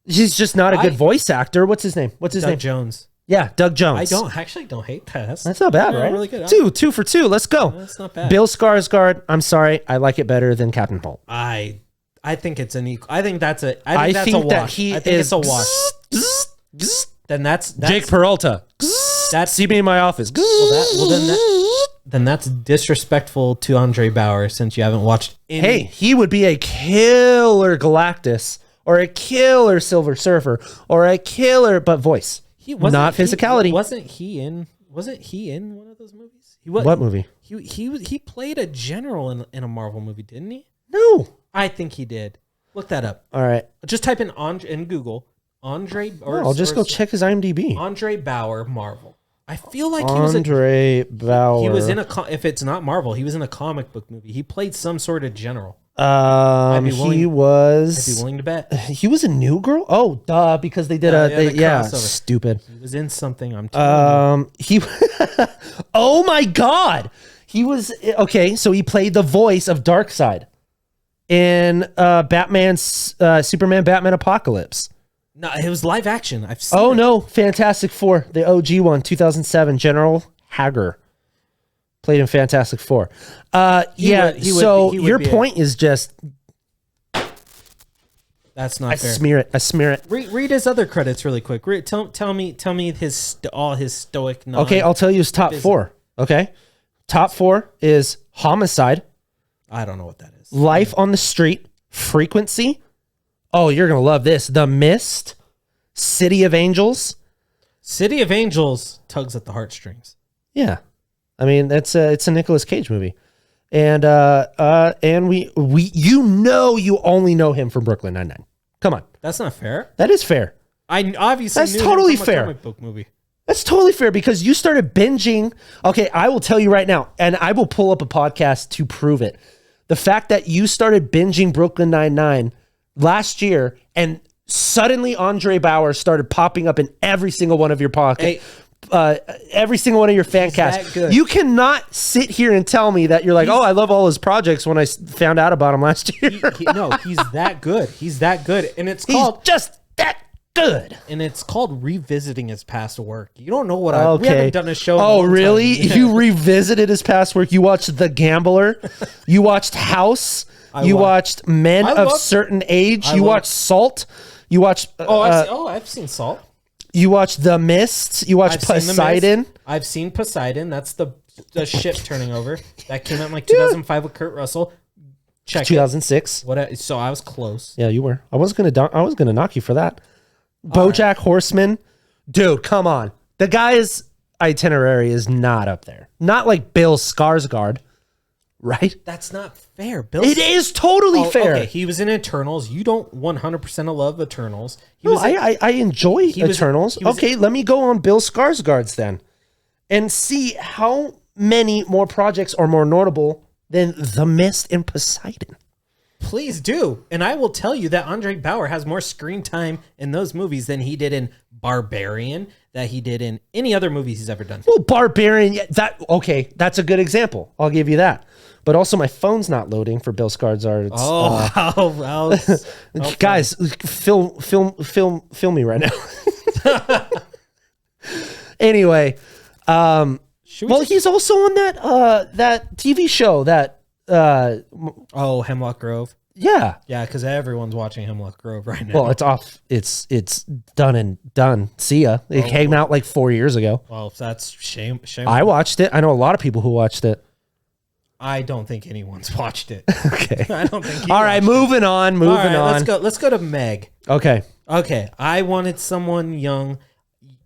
He's just not a good voice actor. What's his name? Doug Jones. Yeah, Doug Jones. I actually don't hate that. That's not bad, right? Really good. Two for two. Let's go. That's not bad. Bill Skarsgård. I'm sorry. I like it better than Captain Holt. I think it's an equal. I think that's a. I think think that wash. he I think is it's a wash. Then that's Jake Peralta. That's see me in my office. Then that's disrespectful to Andre Bauer since you haven't watched any. Hey, he would be a killer Galactus or a killer Silver Surfer or a killer voice. He wasn't, not physicality. Wasn't he in one of those movies? What movie? He played a general in a Marvel movie, didn't he? No. I think he did. Look that up. All right. Just type in Google Andre. I'll just go check his IMDb. Andre Bauer Bauer. I feel like Andre Bauer. He was in if it's not Marvel, he was in a comic book movie. He played some sort of general. I'd be willing to bet. He was a New Girl? Oh, duh, because they did stupid. He was in something. I'm telling you. Oh my God. He was okay, so he played the voice of Darkseid in Superman Batman Apocalypse. No, it was live action. I've seen it. No, Fantastic Four, the OG one, 2007, General Hager. Played in Fantastic Four. Your point is just... That's not fair. I smear it. Read his other credits really quick. Tell me all his stoic... Okay, I'll tell you his top four. Okay? Top four is Homicide. I don't know what that is. Life on the Street. Frequency. Oh, you're going to love this. The Mist. City of Angels. City of Angels tugs at the heartstrings. Yeah. I mean, it's a Nicolas Cage movie. And we you only know him from Brooklyn Nine-Nine. Come on. That's not fair. That is fair. I obviously That's totally him from fair. A comic book movie. That's totally fair because you started binging. Okay, I will tell you right now, and I will pull up a podcast to prove it. The fact that you started binging Brooklyn Nine-Nine last year and suddenly Andre Bauer started popping up in every single one of your podcasts. Every single one of your fan casts. You cannot sit here and tell me that you're like, I love all his projects when I found out about him last year. No, he's that good. He's that good. And he's just that good. And it's called revisiting his past work. You don't know what we haven't done a show. Oh, really? Yeah. You revisited his past work? You watched The Gambler? You watched House? You watched Men of Certain Age? You watched Salt? You watched... I've seen Salt. You watched The Mist. You watched Poseidon. I've seen Poseidon. That's the ship turning over. That came out in like 2005 with Kurt Russell. Check 2006. So I was close. Yeah, you were. I was gonna knock you for that. BoJack Horseman, dude, come on. The guy's itinerary is not up there. Not like Bill Skarsgård, right? That's not fair. It is totally fair. Okay, he was in Eternals. You don't 100% love Eternals. I enjoy Eternals. Okay, let me go on Bill Skarsgård's then. and see how many more projects are more notable than The Mist and Poseidon. Please do. And I will tell you that Andre Bauer has more screen time in those movies than he did in Barbarian, that he did in any other movies he's ever done. Well, Barbarian, that's a good example. I'll give you that. But also, my phone's not loading for Bill Skarsgård. Guys, film me right now. Anyway, he's also on that TV show that. Hemlock Grove. Yeah, because everyone's watching Hemlock Grove right now. Well, it's off. It's done and done. See ya. It came out like 4 years ago. Well, that's shame. I watched it. I know a lot of people who watched it. I don't think anyone's watched it. Okay. I don't think. All right, moving on. Let's go to Meg. Okay. I wanted someone young.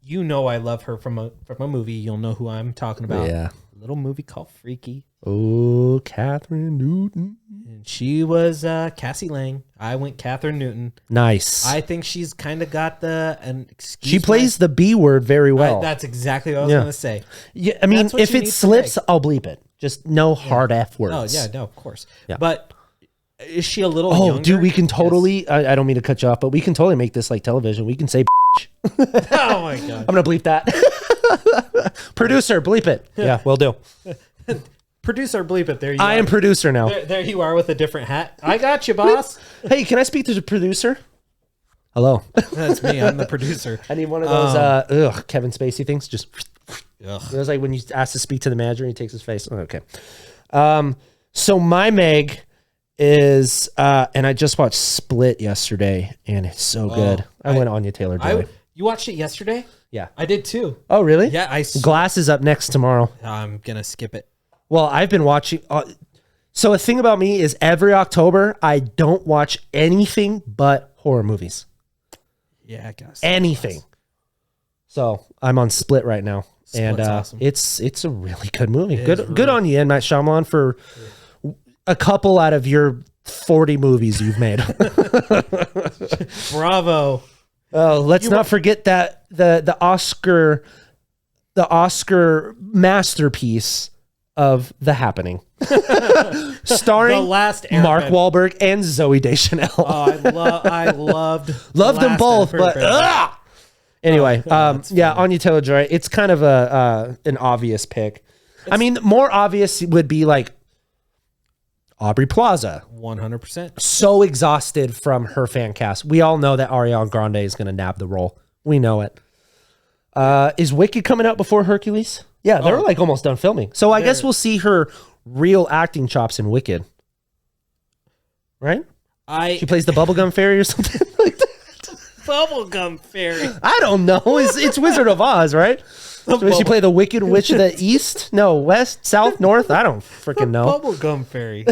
You know I love her from a movie. You'll know who I'm talking about. Yeah. A little movie called Freaky. Oh, Catherine Newton. And she was Cassie Lang. I went Catherine Newton. Nice. I think she's kind of got she plays the B word very well. That's exactly what I was going to say. Yeah, I mean, if it slips, I'll bleep it. Just no hard F words. Oh, yeah, no, of course. Yeah. But is she a little younger? Oh, dude, we can totally, I don't mean to cut you off, but we can totally make this like television. We can say Oh, my God. I'm going to bleep that. Producer, bleep it. Yeah, will do. Producer, bleep it. There you are. I am producer now. There you are with a different hat. I got you, boss. Hey, can I speak to the producer? Hello. That's me. I'm the producer. I need one of those Kevin Spacey things. Just ugh. It was like when you ask to speak to the manager and he takes his face. Oh, okay. So my Meg is and I just watched Split yesterday and it's so good. I went Anya Taylor-Joy. You watched it yesterday? Yeah. I did too. Oh, really? Yeah. Glass is up next tomorrow. I'm going to skip it. Well, I've been watching. So a thing about me is every October, I don't watch anything but horror movies. Yeah, I guess. Anything. So I'm on Split right now. Split's awesome. It's a really good movie. Good on you, and Matt Shyamalan, for a couple out of your 40 movies you've made. Bravo. Oh, let's not forget that the Oscar masterpiece of The Happening, starring The Last Mark Airbender. Wahlberg and Zoe Deschanel. I loved them both, but anyway, Anya Taylor-Joy. It's kind of an obvious pick. I mean, more obvious would be like Aubrey Plaza. 100%. So exhausted from her fan cast. We all know that Ariana Grande is going to nab the role. We know it. Is Wicked coming out before Hercules? Yeah, they're like almost done filming. So I guess we'll see her real acting chops in Wicked. Right? She plays the bubblegum fairy or something like that. Bubblegum fairy. I don't know. It's Wizard of Oz, right? So does she play the Wicked Witch of the East? No, West, South, North? I don't freaking know. Bubblegum fairy.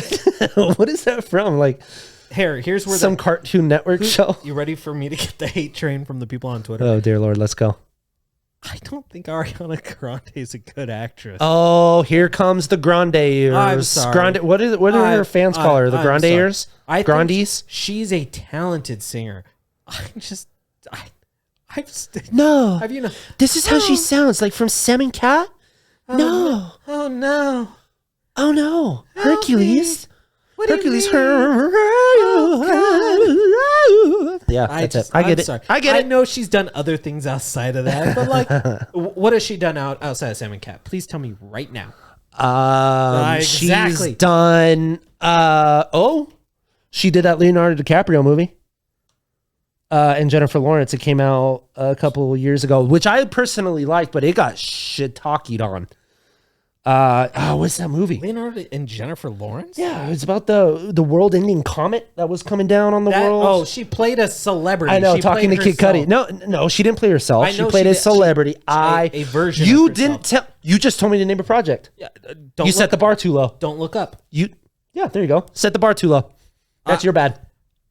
What is that from? Like, here's where some Cartoon Network show. You ready for me to get the hate train from the people on Twitter? Oh, dear Lord, let's go. I don't think Ariana Grande is a good actress. Oh, here comes the Grande ears. I'm sorry. What do her fans call her? The Grande ears? Grandes? She's a talented singer. No. Have you know? This is how she sounds, like from Sam and Cat? No. Oh, no. Oh, no. Hercules. Hercules. Yeah, that's it. I get it. I get it. I know she's done other things outside of that, but like, what has she done outside of Sam and Cat? Please tell me right now. She's done. She did that Leonardo DiCaprio movie. And Jennifer Lawrence. It came out a couple of years ago, which I personally liked, but it got shit-talkied on. What's that movie? Leonardo and Jennifer Lawrence? Yeah, it's about the world-ending comet that was coming down on the world. Oh, she played a celebrity. I know, she talking to Kid Cudi. No, she didn't play herself. She played a celebrity. A version. You didn't tell. You just told me to name a project. Yeah, you set the bar too low. Don't look up. Yeah, there you go. Set the bar too low. That's your bad.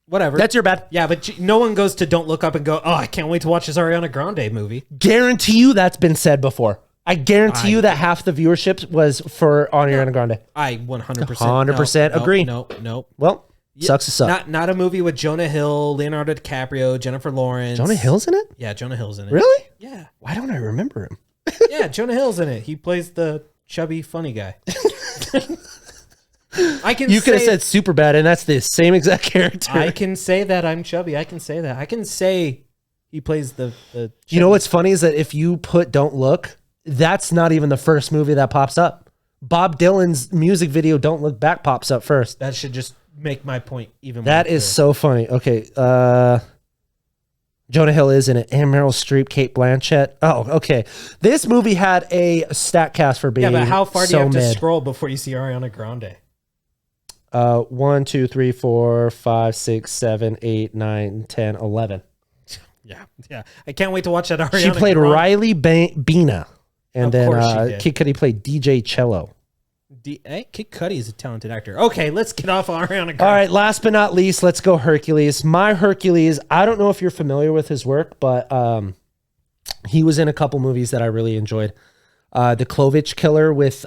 Whatever. That's your bad. Yeah, but no one goes to Don't Look Up and go, oh, I can't wait to watch this Ariana Grande movie. Guarantee you that's been said before. I guarantee you that half the viewership was for Ariana Grande. I 100% 100% agree. No. Well, sucks to suck. Not a movie with Jonah Hill, Leonardo DiCaprio, Jennifer Lawrence. Jonah Hill's in it? Yeah, Jonah Hill's in it. Really? Yeah. Why don't I remember him? Yeah, Jonah Hill's in it. He plays the chubby funny guy. You could have said Superbad, and that's the same exact character. I can say that I'm chubby. I can say that. I can say he plays the You know what's funny is that if you put Don't Look, that's not even the first movie that pops up. Bob Dylan's music video Don't Look Back pops up first. That should just make my point even more. That is so funny. Okay. Jonah Hill is in it. And Meryl Streep, Kate Blanchett. Oh, okay. This movie had a stat cast for being but how far do you have mid. to scroll before you see Ariana Grande? 1, 2, 3, 4, 5, 6, 7, 8, 9, 10, 11. Yeah. I can't wait to watch that Ariana She played Grande. Riley Bina. And Of course she then did. Kid Cudi played DJ Cello. Hey, Kid Cudi is a talented actor. Okay, let's get off Ariana Grande. All right, last but not least, let's go Hercules. My Hercules, I don't know if you're familiar with his work, but he was in a couple movies that I really enjoyed. The Clovich Killer with,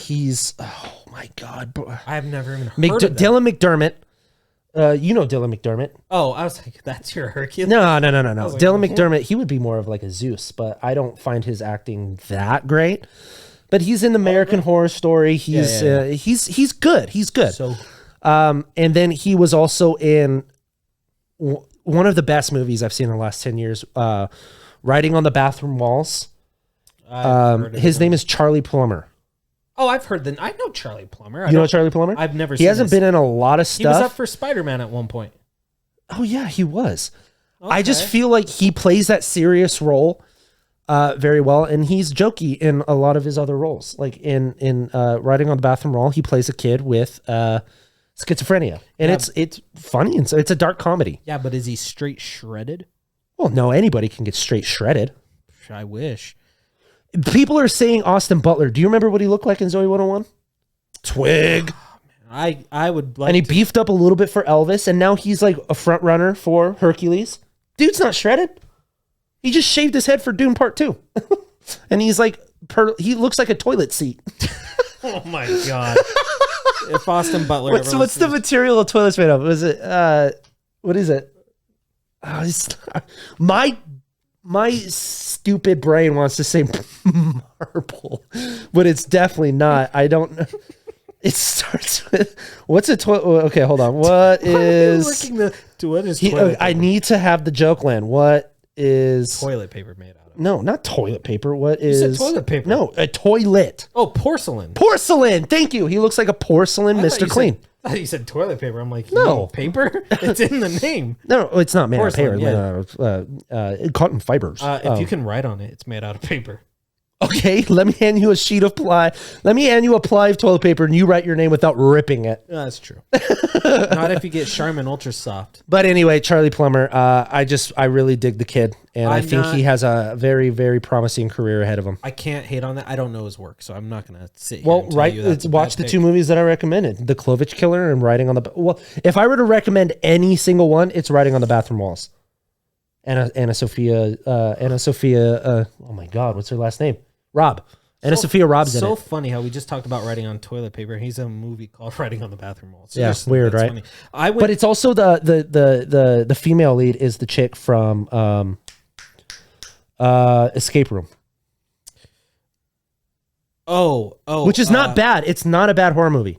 he's, oh my God. I've never even heard of that. Dylan McDermott. You know Dylan McDermott. Oh, I was like, that's your Hercules? No. Like, Dylan McDermott, he would be more of like a Zeus, but I don't find his acting that great. But he's in American Horror Story. He's he's good. He's good. So, and then he was also in one of the best movies I've seen in the last 10 years, Writing on the Bathroom Walls. His name is Charlie Plummer. Oh, I've heard I know Charlie Plummer. You know Charlie Plummer? I've never He seen hasn't been in a lot of stuff. He was up for Spider-Man at one point. Oh, yeah, he was. Okay. I just feel like he plays that serious role very well, and he's jokey in a lot of his other roles. Like in Writing on the Bathroom Wall, he plays a kid with schizophrenia, and it's funny, and so it's a dark comedy. Yeah, but is he straight shredded? Well, no, anybody can get straight shredded. I wish. People are saying Austin Butler. Do you remember what he looked like in Zoe 101? Twig. I would like. And he beefed up a little bit for Elvis, and now he's like a front runner for Hercules. Dude's not shredded. He just shaved his head for Dune Part 2. And he's like, he looks like a toilet seat. Oh my God. If Austin Butler. What's the material of toilets made of? Was it, what is it? Oh, my stupid brain wants to say marble, but it's definitely not. I don't know. It starts with, what's a toilet? Okay, hold on. What is toilet I need to have the joke land. What is toilet paper made out of? No, not toilet paper. What is You said toilet paper? No, a toilet. Oh, porcelain. Porcelain. Thank you. He looks like a porcelain Mr. Clean. I thought you said toilet paper. I'm like, no, paper. It's in the name. No, it's not made porcelain, out of paper. Cotton fibers. If you can write on it, it's made out of paper. Okay, let me hand you a sheet of ply. Let me hand you a ply of toilet paper, and you write your name without ripping it. That's true. Not if you get Charmin Ultra Soft. But anyway, Charlie Plummer, I really dig the kid, and I think he has a very, very promising career ahead of him. I can't hate on that. I don't know his work, so I'm not gonna sit here. Well, and tell you that's watch the two movies that I recommended: The Clovich Killer and Writing on the. Well, if I were to recommend any single one, it's Writing on the Bathroom Walls. Anna Sophia. Oh my God, what's her last name? Robb. Anna Sophia Robb's in it. So funny how we just talked about writing on toilet paper. He's in a movie called Writing on the Bathroom Wall. Yeah, weird, right? Funny. But it's also the female lead is the chick from Escape Room. Which is not bad. It's not a bad horror movie.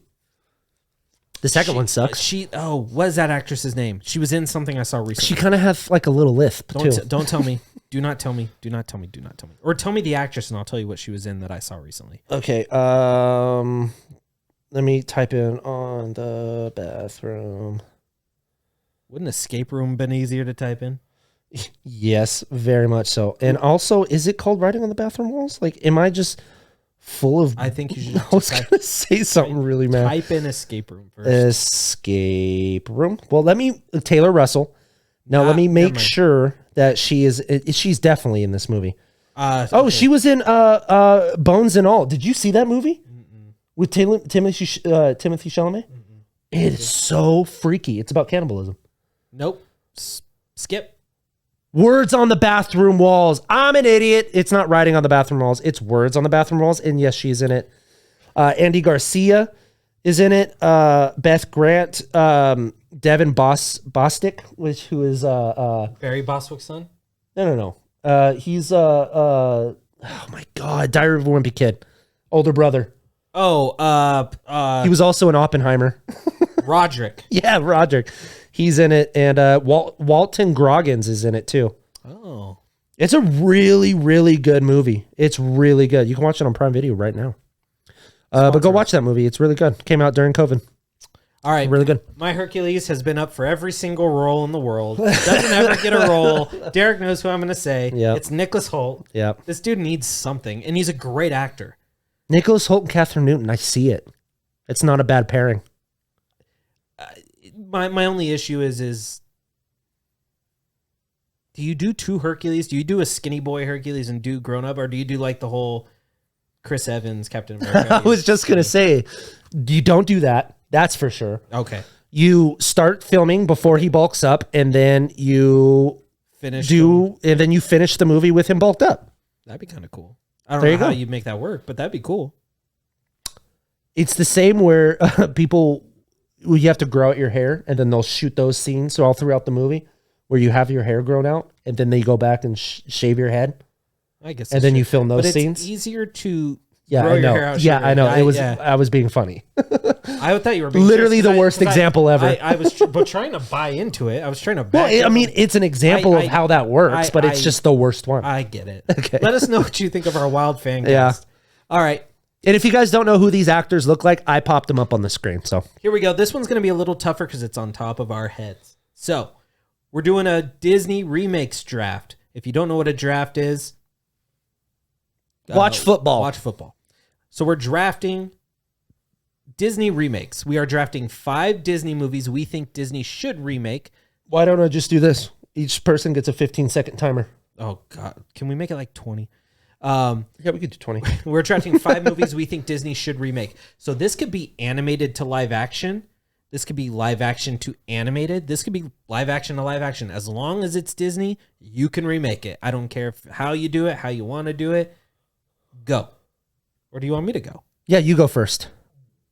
The second one sucks. What is that actress's name? She was in something I saw recently. She kind of has like a little lisp too. Don't tell me. Do not tell me. Do not tell me. Do not tell me. Or tell me the actress, and I'll tell you what she was in that I saw recently. Okay. Let me type in on the bathroom. Wouldn't Escape Room been easier to type in? Yes, very much so. And also, is it called Writing on the Bathroom Walls? Like, am I just full of... I think you should... I was going to say something really mad. Type in Escape Room first. Escape Room. Well, let me... Taylor Russell. Now, let me make sure that she's definitely in this movie. Okay. She was in Bones and All. Did you see that movie? Mm-mm. With Timothy Chalamet? Mm-mm. It is so freaky. It's about cannibalism. Nope. Skip. Words on the Bathroom Walls. I'm an idiot. It's not Writing on the Bathroom Walls. It's Words on the Bathroom Walls. And yes, she's in it. Andy Garcia is in it. Beth Grant. Devin Bostick, who is Barry Bostwick's son? No. He's Oh my God, Diary of a Wimpy Kid, older brother. Oh, He was also in Oppenheimer. Roderick. Yeah, Roderick. He's in it, and Walton Goggins is in it too. Oh, it's a really, really good movie. It's really good. You can watch it on Prime Video right now. But go watch that movie. It's really good. Came out during COVID. All right. Really good. My Hercules has been up for every single role in the world. Doesn't ever get a role. Derek knows who I'm going to say. Yep. It's Nicholas Hoult. Yep. This dude needs something, and he's a great actor. Nicholas Hoult and Catherine Newton. I see it. It's not a bad pairing. My only issue is do you do two Hercules? Do you do a skinny boy Hercules and do grown up, or do you do like the whole Chris Evans Captain America? I was just going to say, you don't do that. That's for sure. Okay. You start filming before he bulks up, and then you finish the movie with him bulked up. That'd be kind of cool. I don't know how you make that work, but that'd be cool. It's the same where you have to grow out your hair, and then they'll shoot those scenes all throughout the movie where you have your hair grown out, and then they go back and shave your head. I guess. And then you film those scenes. It's easier to grow I know. Your hair out. Yeah, I know. I was being funny. I thought you were being literally the worst example ever. I was trying to buy into it. I was trying to back I mean, it's an example of how that works, but it's just the worst one. I get it. Okay. Let us know what you think of our wild fan cast. Yeah. All right. And if you guys don't know who these actors look like, I popped them up on the screen. So here we go. This one's going to be a little tougher because it's on top of our heads. So we're doing a Disney remakes draft. If you don't know what a draft is, watch football. Watch football. So we're drafting Disney remakes. We are drafting 5 Disney movies we think Disney should remake. Why don't I just do this? Each person gets a 15-second timer. Oh, God. Can we make it like 20? Yeah, we could do 20. We're drafting 5 movies we think Disney should remake. So this could be animated to live action. This could be live action to animated. This could be live action to live action. As long as it's Disney, you can remake it. I don't care how you do it, how you want to do it. Go. Or do you want me to go? Yeah, you go first.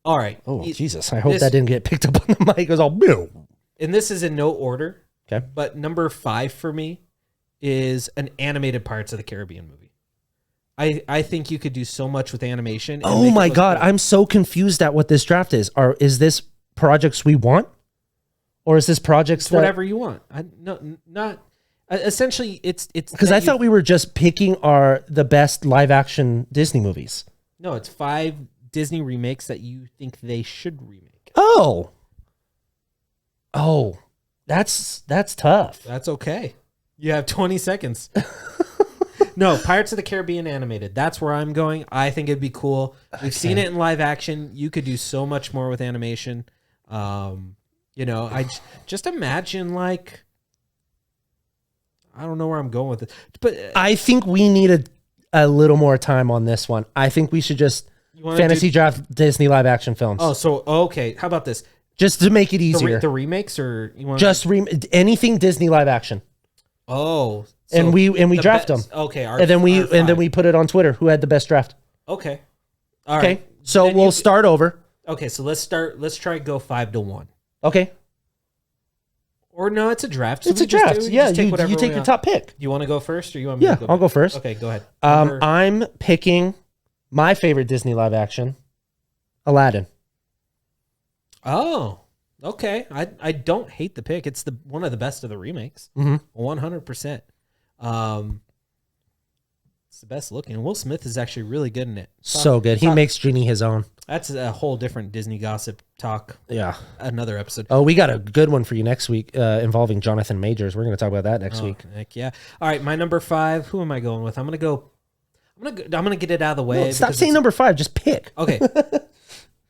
All right. Oh, Jesus. I hope that didn't get picked up on the mic. It was all boom. And this is in no order. Okay. But number 5 for me is an animated Pirates of the Caribbean movie. I think you could do so much with animation. Oh my God. Cool. I'm so confused at what this draft is. Is this projects we want? Or is this projects that... whatever you want. Not essentially it's because I thought we were just picking the best live action Disney movies. No, it's 5 Disney remakes that you think they should remake. Oh, that's tough. That's okay. You have 20 seconds. No, Pirates of the Caribbean animated. That's where I'm going. I think it'd be cool. We've seen it in live action. You could do so much more with animation. I just imagine like, I don't know where I'm going with it, but I think we need a little more time on this one. I think we should just fantasy draft Disney live action films. Oh, so okay. How about this? Just to make it easier. The remakes, or you want just anything Disney live action. Oh, so and we draft them. Okay, and then we put it on Twitter. Who had the best draft? Okay, all right. Okay, so we'll start over. Okay, so let's try go 5-1. Okay. Or no, it's a draft. So it's a draft. You take your top pick. Do you want to go first, or you want me to go? I'll go first. Okay, go ahead. I'm picking my favorite Disney live action, Aladdin. Oh, okay. I don't hate the pick. It's one of the best of the remakes. 100%. It's the best looking. Will Smith is actually really good in it. So good. He makes Genie his own. That's a whole different Disney gossip talk. Yeah. Another episode. Oh, we got a good one for you next week involving Jonathan Majors. We're going to talk about that next week. Heck yeah. All right, my number 5. Who am I going with? I'm going to get it out of the way. No, stop saying number 5. Just pick. Okay.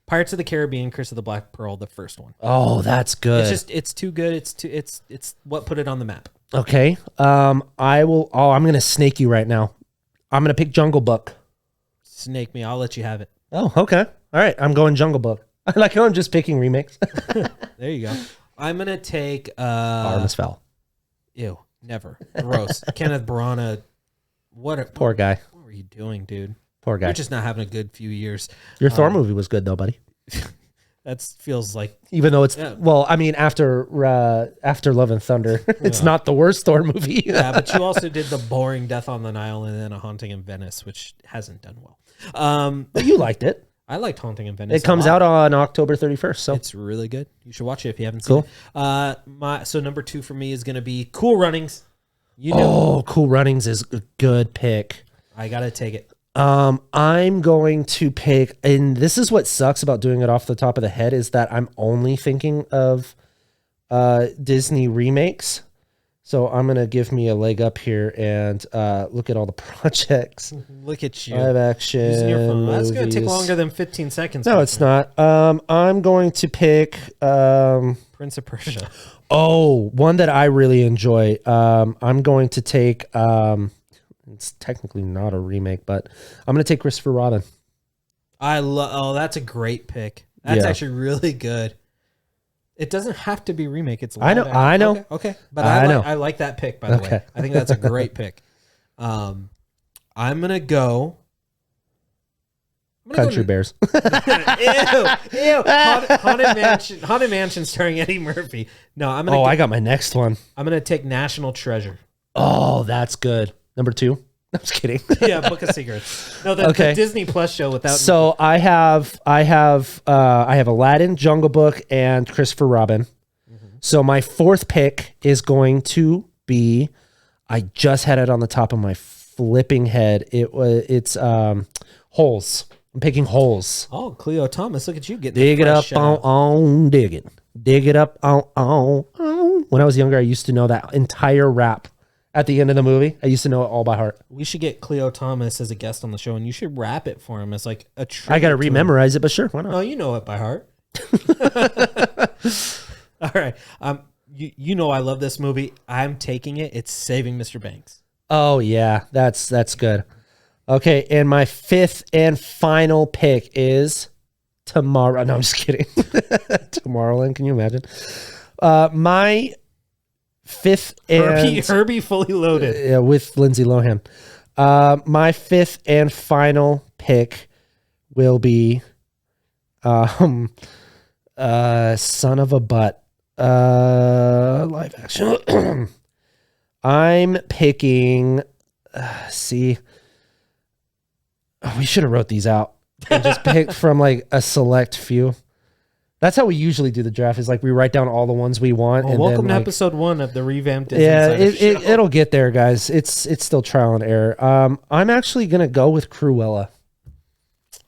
Pirates of the Caribbean, Curse of the Black Pearl, the first one. Oh, that's good. It's too good. It's what put it on the map. Okay. I'm going to snake you right now. I'm going to pick Jungle Book. Snake me. I'll let you have it. Oh, okay. All right. I'm going Jungle Book. I like how I'm just picking remakes. There you go. I'm going to take... Artemis Fowl. Ew. Never. Gross. Kenneth Branagh. Poor guy. What were you doing, dude? Poor guy. You're just not having a good few years. Your Thor movie was good, though, buddy. That feels like, even though it's well, I mean, after Love and Thunder, it's not the worst Thor movie. Yeah, but you also did the boring Death on the Nile and then A Haunting in Venice, which hasn't done well. But you liked it. I liked Haunting in Venice. It comes out on October 31st, so it's really good. You should watch it if you haven't seen it. So number 2 for me is going to be Cool Runnings. Cool Runnings is a good pick. I gotta take it. I'm going to pick, and this is what sucks about doing it off the top of the head, is that I'm only thinking of Disney remakes. So I'm going to give me a leg up here and look at all the projects. Look at you. Live action using your phone. That's going to take longer than 15 seconds. No, it's not. I'm going to pick Prince of Persia. Oh, one that I really enjoy. I'm going to take it's technically not a remake, but I'm going to take Christopher Robin. That's a great pick. That's actually really good. It doesn't have to be remake. It's live action. I know. Okay. But I like that pick, by the way. I think that's a great pick. I'm going to go Country Bears. Ew. Haunted Mansion starring Eddie Murphy. No, I got my next one. I'm going to take National Treasure. Oh, that's good. Number 2. I'm just kidding. Yeah, Book of Secrets. No, the Disney Plus show without. So I have Aladdin, Jungle Book, and Christopher Robin. Mm-hmm. So my 4th pick is going to be, I just had it on the top of my flipping head. It's Holes. I'm picking Holes. Oh, Cleo Thomas, look at you getting dig it up on dig it. Dig it up on. When I was younger, I used to know that entire rap. At the end of the movie, I used to know it all by heart. We should get Cleo Thomas as a guest on the show, and you should rap it for him as like a tribute. I got to rememorize it, but sure, why not? Oh, you know it by heart. All right. You know I love this movie. I'm taking it. It's Saving Mr. Banks. Oh yeah, that's good. Okay, and my 5th and final pick is Tomorrow. No, I'm just kidding. Tomorrowland. Can you imagine? My 5th and Herbie Fully Loaded. With Lindsay Lohan. My 5th and final pick will be Son of a Butt. Live action. I'm picking we should have wrote these out and just picked from like a select few. That's how we usually do the draft. Is like we write down all the ones we want. Well, welcome to episode 1 of the revamped Disinsider Show. It'll get there, guys. It's still trial and error. I'm actually gonna go with Cruella.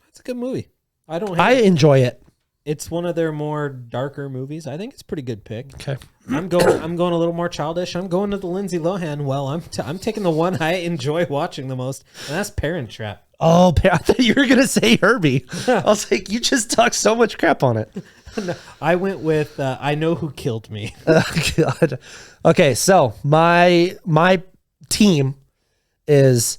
It's a good movie. I enjoy it. It's one of their more darker movies. I think it's a pretty good pick. Okay, I'm going a little more childish. I'm going to the Lindsay Lohan. Well, I'm taking the one I enjoy watching the most, and that's Parent Trap. Oh, I thought you were gonna say Herbie. I was like, you just talked so much crap on it. No, I went with I Know Who Killed Me. God. Okay, so my team is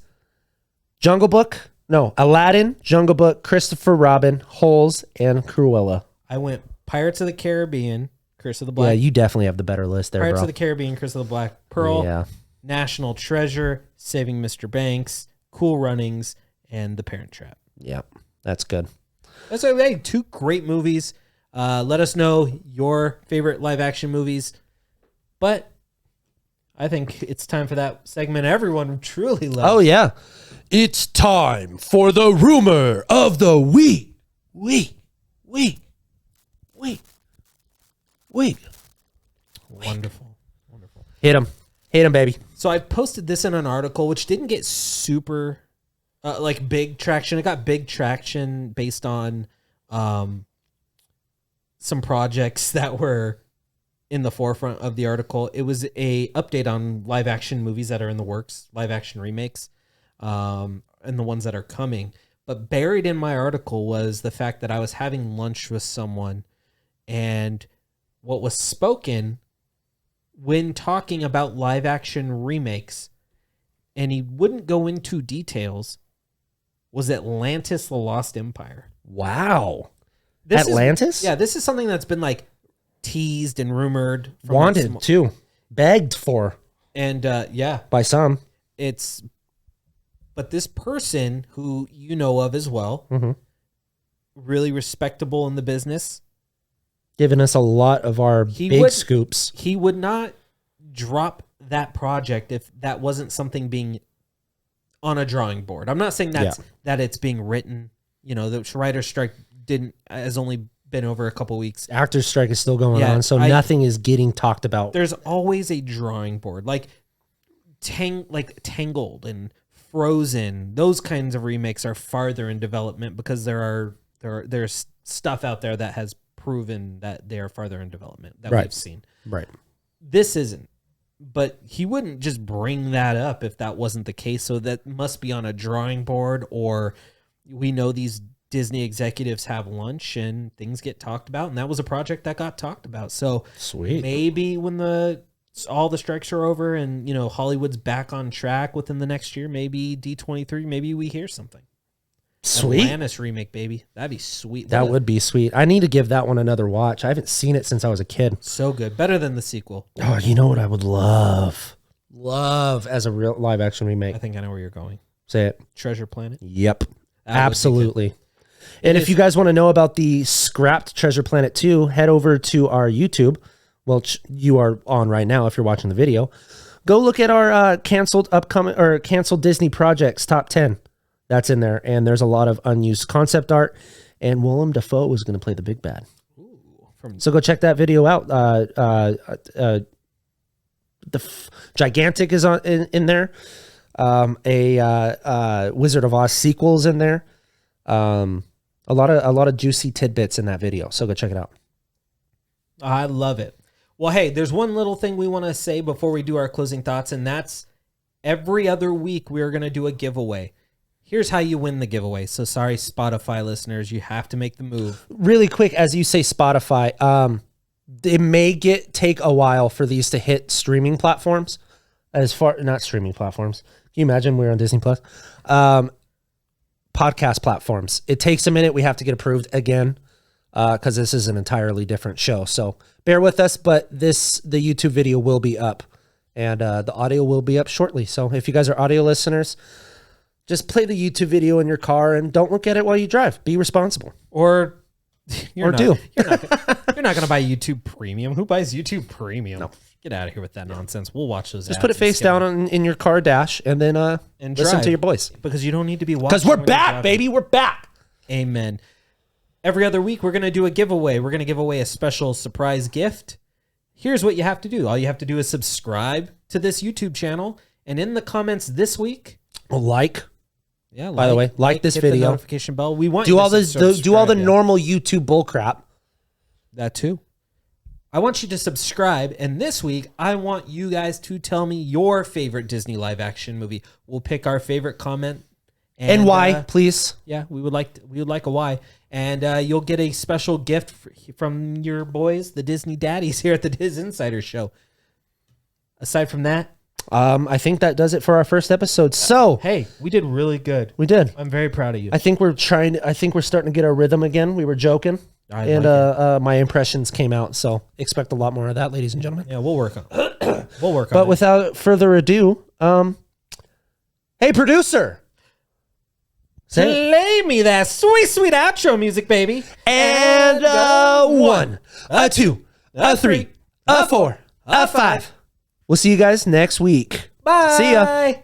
Aladdin, Jungle Book, Christopher Robin, Holes, and Cruella. I went Pirates of the Caribbean, Curse of the Black. Yeah, you definitely have the better list there, Pirates bro. of the Caribbean, Curse of the Black Pearl, National Treasure, Saving Mr. Banks, Cool Runnings, and The Parent Trap. Yep, that's good. That's okay. 2 great movies. Let us know your favorite live action movies. But I think it's time for that segment everyone truly loves. Oh, yeah. It's time for the rumor of the week. Wonderful. Hit him, baby. So I posted this in an article, which didn't get super big traction. It got big traction based on some projects that were in the forefront of the article. It was a update on live action movies that are in the works, live action remakes, and the ones that are coming. But buried in my article was the fact that I was having lunch with someone, and what was spoken when talking about live action remakes, and he wouldn't go into details, was Atlantis: The Lost Empire. Wow. Atlantis? This is something that's been like teased and rumored. Wanted too. Begged for. And by some. But this person who you know of as well, really respectable in the business, Giving us a lot of our big scoops. He would not drop that project if that wasn't something being on a drawing board. I'm not saying that it's being written. You know, the writer's strike has only been over a couple weeks. Actors strike is still going on, so nothing is getting talked about. There's always a drawing board, like Tangled and Frozen. Those kinds of remakes are farther in development because there's stuff out there that has proven that they are farther in development that we've seen. Right. This isn't. But he wouldn't just bring that up if that wasn't the case. So that must be on a drawing board, or we know these Disney executives have lunch and things get talked about. And that was a project that got talked about. So sweet. Maybe when all the strikes are over and, you know, Hollywood's back on track within the next year, maybe D23, maybe we hear something. Sweet. Atlantis remake, baby. That'd be sweet. That would be sweet. I need to give that one another watch. I haven't seen it since I was a kid. So good. Better than the sequel. Oh, you know what I would love as a real live action remake? I think I know where you're going. Say it. Treasure Planet? Yep. Absolutely. And if you guys want to know about the scrapped Treasure Planet 2, head over to our YouTube. Well, you are on right now if you're watching the video. Go look at our canceled Disney projects top 10. That's in there, and there's a lot of unused concept art, and Willem Dafoe is going to play the big bad. So go check that video out. Gigantic is in there. Wizard of Oz sequels in there. A lot of juicy tidbits in that video. So go check it out. I love it. Well, hey, there's one little thing we want to say before we do our closing thoughts, and that's every other week we're going to do a giveaway. Here's how you win the giveaway. So sorry, Spotify listeners, you have to make the move. Really quick, as you say Spotify, it may take a while for these to hit streaming platforms. Not streaming platforms. Can you imagine we're on Disney Plus? Podcast platforms. It takes a minute. We have to get approved again because this is an entirely different show. So bear with us, but the YouTube video will be up and the audio will be up shortly. So if you guys are audio listeners, just play the YouTube video in your car and don't look at it while you drive. Be responsible. You're not going to buy YouTube Premium. Who buys YouTube Premium? No. Get out of here with that nonsense. We'll watch those. Just put it face down in your car dash and then listen to your boys. Because you don't need to be watching. Because we're back, baby. We're back. Amen. Every other week, we're going to do a giveaway. We're going to give away a special surprise gift. Here's what you have to do. All you have to do is subscribe to this YouTube channel. And in the comments this week, yeah. By the way, like this video. The notification bell. We want do all the normal YouTube bullcrap. That too. I want you to subscribe, and this week I want you guys to tell me your favorite Disney live action movie. We'll pick our favorite comment and why, please. Yeah, we would like a why, and you'll get a special gift from your boys, the Disney daddies here at the Disinsider Show. Aside from that. I think that does it for our first episode. So, hey, we did really good. We did. I'm very proud of you. I think we're starting to get our rhythm again. We were joking. My impressions came out. So expect a lot more of that, ladies and gentlemen. Yeah, we'll work on it. But without further ado, hey, producer. Play me that sweet, sweet outro music, baby. And a 1, a 2, a 3, a 4, a 5. We'll see you guys next week. Bye. See ya.